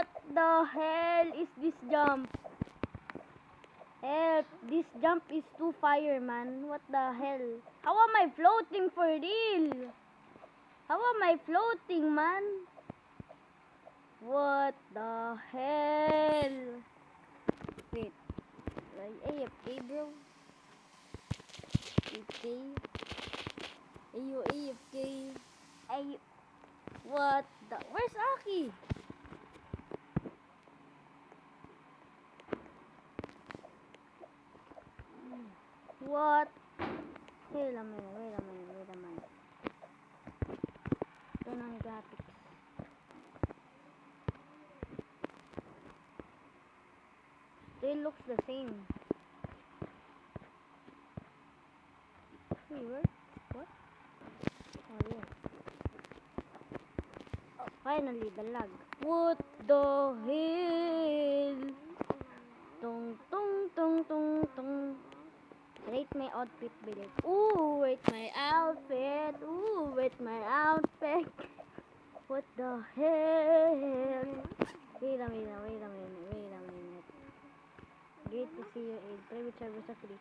What the hell is this jump? Help! This jump is too fire, man. What the hell? How am I floating for real? How am I floating, man? What the hell? Wait. AFK, bro? AFK? Ayo, AFK? Ay, what the? Where's Aki? What? Wait a minute. Turn on graphics. Still looks the same. Wait, where? What? Oh, yeah. Oh, finally, the lag. What the hell? Tung tung tung tung tung. Rate my outfit, bilis. Ooh, rate my outfit. Ooh, rate my outfit. What the hell? Wait a minute. Great to see you in private server sa free.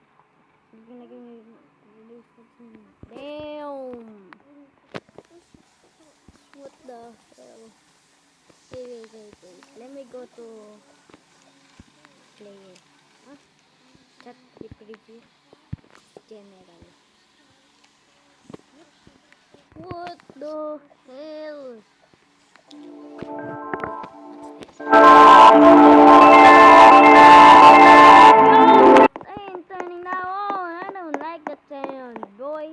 Damn. What the hell? Wait. Let me go to player. Huh? Chat the preview. General. What the hell? I ain't turning that on. I don't like that sound, boy.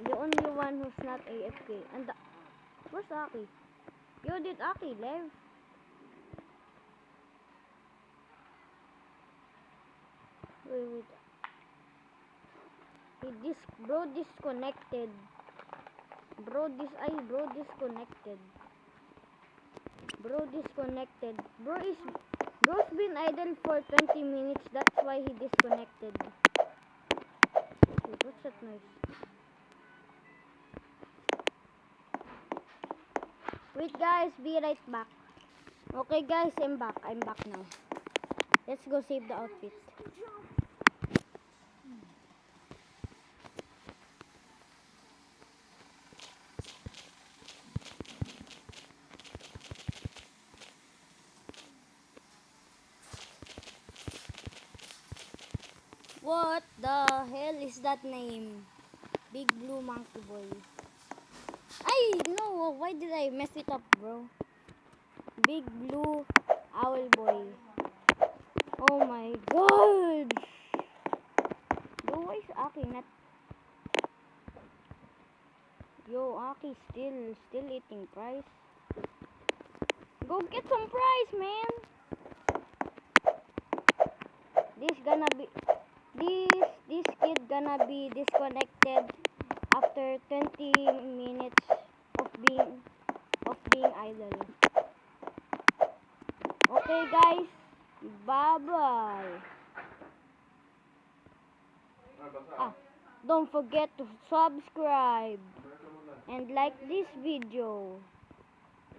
The only one who's not AFK. And where's Aki? Yo, did Aki leave? Wait. Bro disconnected. Bro disconnected. Bro's been idle for 20 minutes. That's why he disconnected. Wait, what's that noise? Wait guys, be right back. Okay guys, I'm back now. Let's go save the outfit. What the hell is that name? Big Blue Monkey Boy. No, why did I mess it up, bro? Big Blue Owl Boy. Oh my god! Bro, why is Aki not? Yo, Aki still eating prize. Go get some prize, man! This kid gonna be disconnected after 20 minutes of being idle. Okay guys, bye-bye. Don't forget to subscribe and like this video.